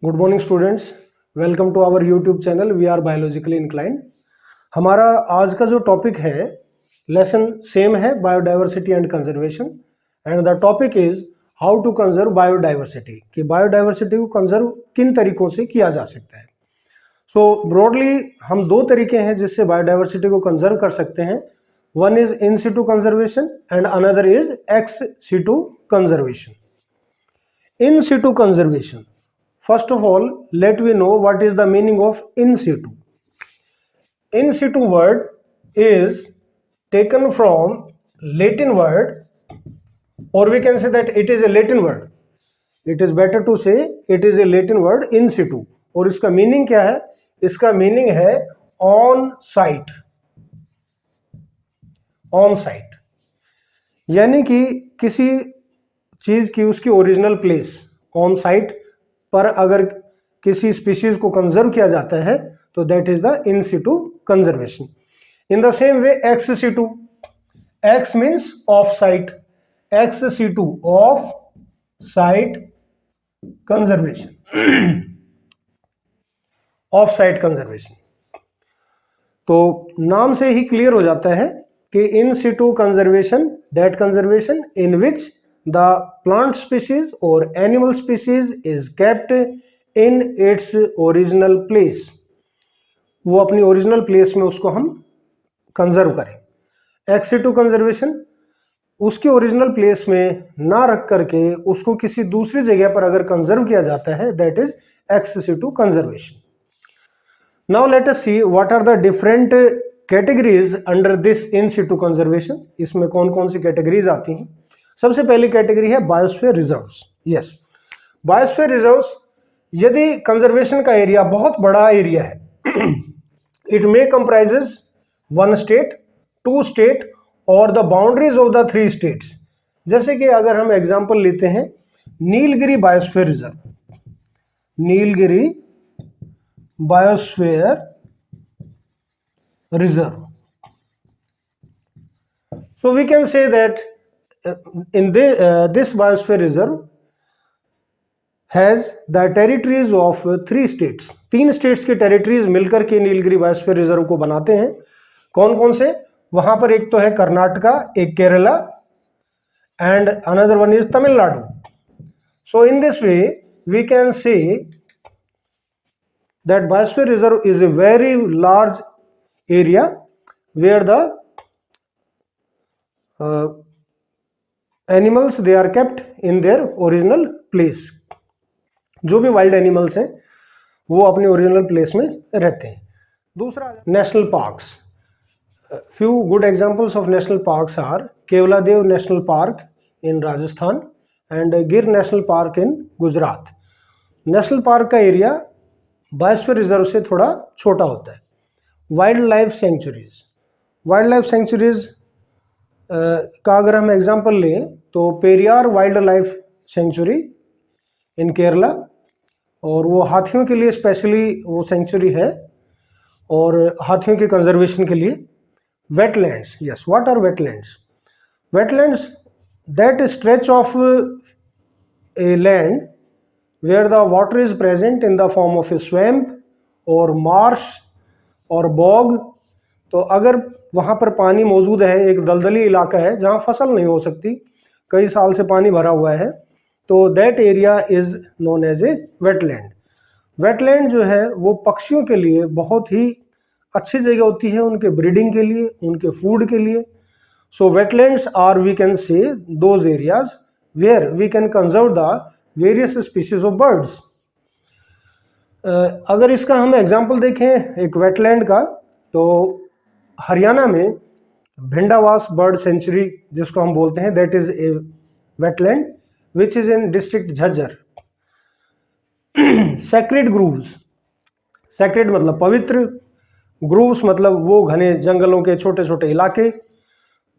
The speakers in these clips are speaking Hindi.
Good morning students, welcome to our YouTube channel we are biologically inclined. हमारा आज का जो टॉपिक है, लेसन सेम है, biodiversity and conservation. And the topic is how to conserve biodiversity, कि बायोडाइवर्सिटी को कंजर्व किन तरीकों से किया जा सकता है। सो ब्रॉडली हम दो तरीके हैं जिससे बायोडाइवर्सिटी को कंजर्व कर सकते हैं। One is in situ conservation and another is ex situ conservation. In situ conservation. First of all, let we know what is the meaning of in situ. In situ word is taken from Latin word, or we can say that it is a Latin word. It is better to say it is a Latin word in situ. और इसका मीनिंग क्या है? इसका मीनिंग है on site. On site यानी कि किसी चीज की उसकी ओरिजिनल प्लेस ऑन साइट पर अगर किसी स्पीशीज को कंजर्व किया जाता है तो that is the in situ conservation. In the same way ex situ, ex means off site, ex situ off site conservation, off site conservation. तो नाम से ही क्लियर हो जाता है कि in situ conservation, that conservation in which the plant species or animal species is kept in its original place। वो अपनी ओरिजिनल प्लेस में उसको हम कंजर्व करें। एक्स सिटू कंजर्वेशन, उसकी ओरिजिनल प्लेस में ना रख करके उसको किसी दूसरी जगह पर अगर कंजर्व किया जाता है, that is ex situ conservation. Now let us see what are the different categories under this in situ conservation. इसमें कौन कौन सी कैटेगरीज आती हैं। सबसे पहली कैटेगरी है biosphere reserves. Yes, biosphere reserves, यदि कंजर्वेशन का एरिया बहुत बड़ा एरिया है, it may comprises one state, two state और the boundaries of the three states. जैसे कि अगर हम एग्जांपल लेते हैं Nilgiri biosphere reserve, Nilgiri biosphere reserve, so we can say that in this biosphere reserve has the territories of three states। तीन स्टेट्स के टेरिटरीज मिलकर के नीलगिरी बायोस्फीयर रिजर्व को बनाते हैं। कौन कौन से? वहां पर एक तो है कर्नाटका, एक Kerala and another one is Tamil Nadu. So in this way we can say that biosphere reserve is a very large area where the animals they are kept in their original place. जो भी वाइल्ड एनिमल्स हैं वो अपनी ओरिजिनल प्लेस में रहते हैं। दूसरा, national parks. Few good examples of national parks are Keoladeo national park in Rajasthan and Gir national park in Gujarat. National park का एरिया बायोस्फीयर रिजर्व से थोड़ा छोटा होता है। Wildlife sanctuaries, wildlife sanctuaries का अगर हम एग्जांपल लें तो Periyar wildlife sanctuary in Kerala, और वो हाथियों के लिए स्पेशली वो सेंचुरी है और हाथियों के कंजर्वेशन के लिए। Wetlands, yes, what are wetlands? Wetlands that stretch of a land where the water is present in the form of a swamp और मार्श और बॉग। तो अगर वहाँ पर पानी मौजूद है, एक दलदली इलाका है जहाँ फसल नहीं हो सकती, कई साल से पानी भरा हुआ है, तो that area is known as a wetland. Wetland जो है वो पक्षियों के लिए बहुत ही अच्छी जगह होती है, उनके ब्रीडिंग के लिए, उनके फूड के लिए। So wetlands are, we can say, those areas where we can conserve the various species of birds. अगर इसका हम एग्जाम्पल देखें एक वेटलैंड का, तो हरियाणा में भिंडावास बर्ड सेंचुरी जिसको हम बोलते हैं, that is a wetland which is in district Jhajjar. Sacred groves, sacred मतलब पवित्र, ग्रूव्स मतलब वो घने जंगलों के छोटे छोटे इलाके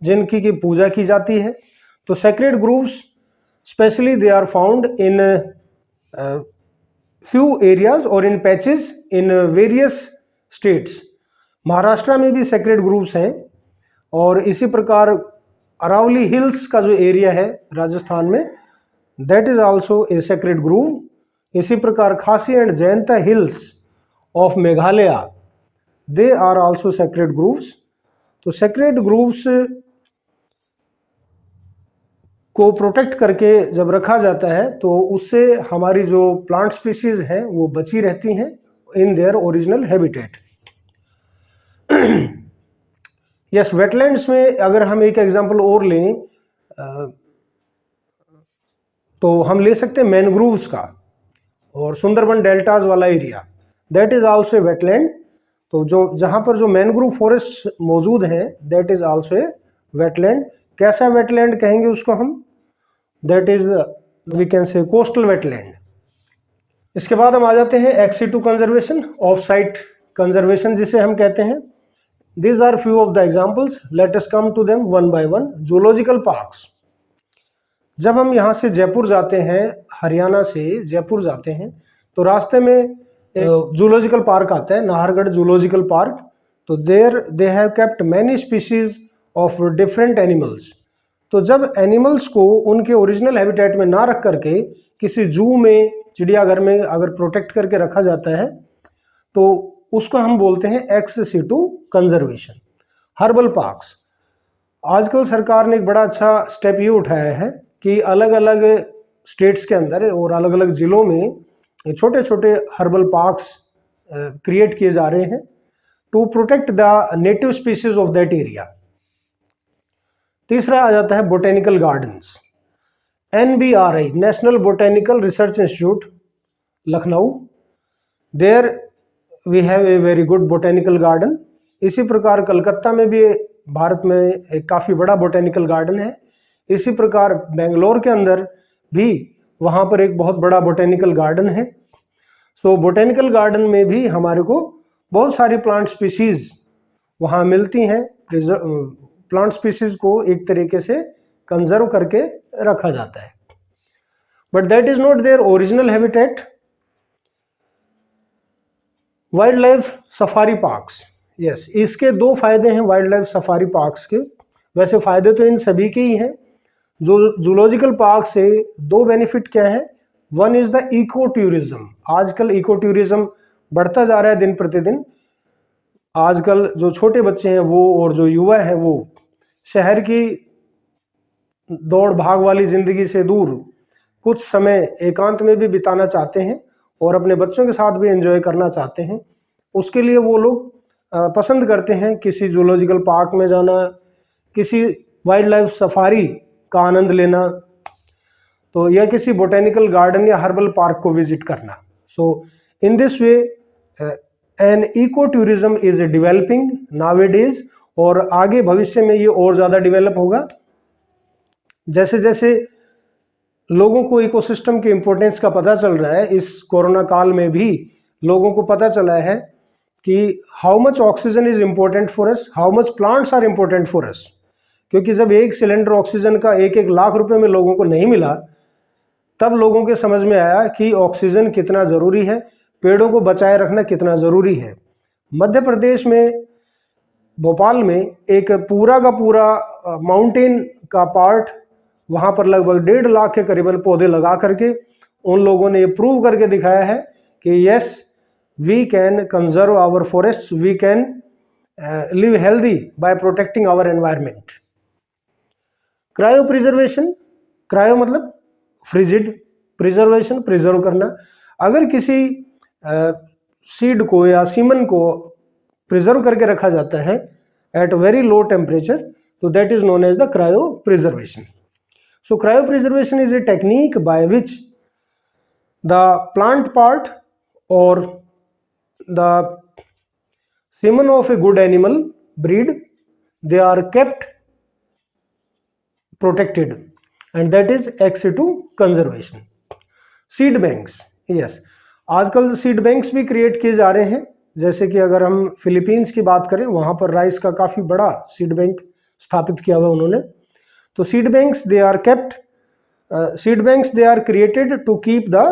जिनकी की पूजा की जाती है। तो sacred groves specially they are found in few areas और in patches in various states. Maharashtra में भी सेक्रेड ग्रूव्स हैं और इसी प्रकार अरावली हिल्स का जो एरिया है राजस्थान में, that is also a sacred grove इसी प्रकार Khasi and Jaintia hills of Meghalaya, they are also sacred groves. तो सेक्रेड ग्रूव्स को प्रोटेक्ट करके जब रखा जाता है तो उससे हमारी जो प्लांट स्पीशीज हैं वो बची रहती हैं इन their original habitat. Yes, wetlands में अगर हम एक एग्जांपल और लें तो हम ले सकते हैं मैनग्रूव्स का, और सुंदरबन डेल्टाज वाला area, that is also a wetland. तो जो जहां पर जो मैनग्रूव फॉरेस्ट मौजूद हैं that is also a wetland. कैसा वेटलैंड कहेंगे उसको हम? That is we can say coastal wetland. इसके बाद हम आ जाते हैं ex situ conservation, off site conservation जिसे हम कहते हैं। These are few of the examples. Let us come to them one by one. Zoological parks. जब हम यहाँ से जयपुर जाते हैं, हरियाणा से जयपुर जाते हैं, तो रास्ते में जूलॉजिकल पार्क आता है, नाहरगढ़ जूलॉजिकल पार्क। तो there they have kept many species of different animals. तो जब एनिमल्स को उनके ओरिजिनल हैबिटेट में ना रख करके किसी जू में, चिड़ियाघर में अगर प्रोटेक्ट करके रखा जाता है तो उसको हम बोलते हैं x situ conservation. Herbal parks, आजकल सरकार ने एक बड़ा अच्छा स्टेप ये उठाया है कि अलग अलग स्टेट्स के अंदर और अलग अलग जिलों में छोटे छोटे हर्बल पार्क्स क्रिएट किए जा रहे हैं to protect the native species of that area. तीसरा आ जाता है botanical gardens. NBRI, national botanical research institute, Lucknow, there we have a very good botanical garden. इसी प्रकार कलकत्ता में भी भारत में एक काफ़ी बड़ा बोटेनिकल गार्डन है। इसी प्रकार बेंगलोर के अंदर भी वहाँ पर एक बहुत बड़ा बोटेनिकल गार्डन है। सो बोटेनिकल गार्डन में भी हमारे को बहुत सारी प्लांट स्पीशीज़ वहाँ मिलती हैं। प्लांट स्पीशीज़ को एक तरीके से कंजर्व करके रखा जाता है, but that is not their original habitat. Wild life safari parks, yes, इसके दो फायदे हैं वाइल्ड लाइफ सफारी पार्क्स के। वैसे फायदे तो इन सभी के ही हैं। जो जूलॉजिकल पार्क से दो बेनिफिट क्या है? One is the eco tourism. आजकल इको टूरिज्म बढ़ता जा रहा है दिन प्रतिदिन। आजकल जो छोटे बच्चे हैं वो और जो युवा हैं वो शहर की दौड़ भाग वाली जिंदगी से दूर कुछ समय एकांत में भी बिताना चाहते हैं और अपने बच्चों के साथ भी एंजॉय करना चाहते हैं। उसके लिए वो लोग पसंद करते हैं किसी जूलॉजिकल पार्क में जाना, किसी वाइल्ड लाइफ सफारी का आनंद लेना, तो या किसी बोटेनिकल गार्डन या हर्बल पार्क को विजिट करना। So in this way an eco tourism is developing nowadays, और आगे भविष्य में ये और ज़्यादा डेवलप होगा। जैसे जैसे लोगों को इकोसिस्टम की इम्पोर्टेंस का पता चल रहा है, इस कोरोना काल में भी लोगों को पता चला है कि how much oxygen is important for us, how much plants are important for us. क्योंकि जब एक सिलेंडर ऑक्सीजन का 1-1 लाख रुपए में लोगों को नहीं मिला, तब लोगों के समझ में आया कि ऑक्सीजन कितना ज़रूरी है, पेड़ों को बचाए रखना कितना ज़रूरी है। मध्य प्रदेश में भोपाल में एक पूरा का पूरा माउंटेन का पार्ट, वहाँ पर लगभग 1.5 लाख के करीबन पौधे लगा करके उन लोगों ने ये प्रूव करके दिखाया है कि yes, we can conserve our forest, we can live healthy by protecting our environment. Cryo preservation, cryo मतलब फ्रिजिड, प्रिजर्वेशन प्रिजर्व करना। अगर किसी सीड को या सीमन को प्रिजर्व करके रखा जाता है एट वेरी लो टेम्परेचर, तो that is known as the cryo preservation. So cryopreservation is a technique by which the plant part or the semen of a good animal breed, they are kept protected, and that is ex situ conservation. Seed banks, yes, आजकल सीड बैंक्स भी क्रिएट किए जा रहे हैं। जैसे कि अगर हम फिलीपींस की बात करें, वहाँ पर राइस का काफ़ी बड़ा सीड बैंक स्थापित किया हुआ उन्होंने। तो seed banks they are kept, seed banks they are created to keep the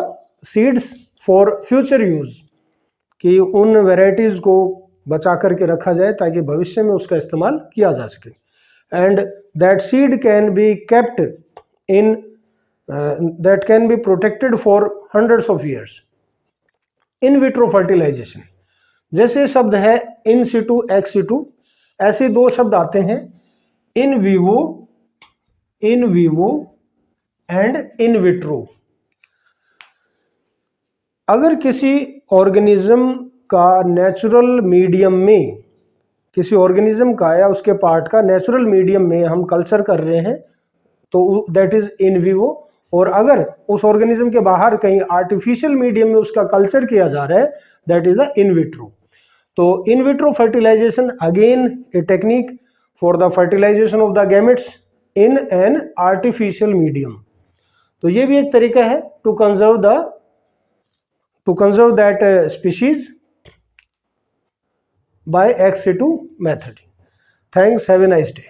seeds for future use, कि उन वेराइटीज़ को बचा करके रखा जाए ताकि भविष्य में उसका इस्तेमाल किया जा सके। And that seed can be kept in that can be protected for hundreds of years. In vitro fertilisation, जैसे शब्द है इन सिटू एक्स सिटू, ऐसे दो शब्द आते हैं in vivo and in vitro. अगर किसी ऑर्गेनिज्म का नेचुरल मीडियम में, किसी ऑर्गेनिज्म का या उसके पार्ट का नेचुरल मीडियम में हम कल्चर कर रहे हैं तो दैट इज इन विवो, और अगर उस ऑर्गेनिज्म के बाहर कहीं आर्टिफिशियल मीडियम में उसका कल्चर किया जा रहा है that is the in vitro. तो in vitro fertilisation again a technique for the fertilisation of the gametes in an artificial medium. तो ये भी एक तरीका है to conserve that species by ex situ method. Thanks, have a nice day.